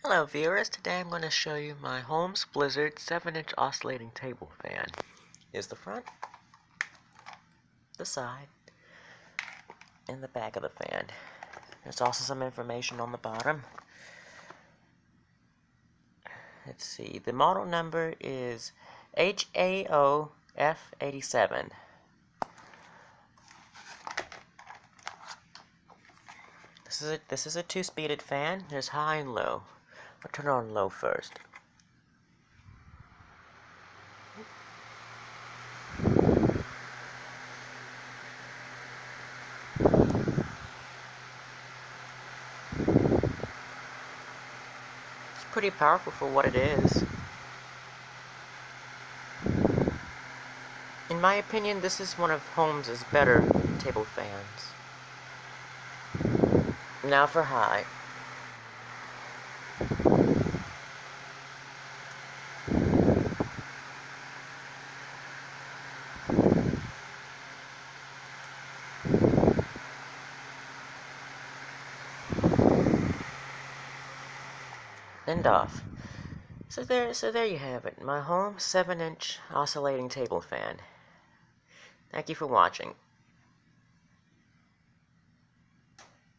Hello viewers, today I'm going to show you my Holmes Blizzard 7-inch oscillating table fan. Here's the front, the side, and the back of the fan. There's also some information on the bottom. Let's see, the model number is HAOF87. This is a two-speeded fan. There's high and low. I'll turn it on low first. It's pretty powerful for what it is. In my opinion, this is one of Holmes' better table fans. Now for high. And off. So there you have it, my Holmes 7-inch oscillating table fan. Thank you for watching.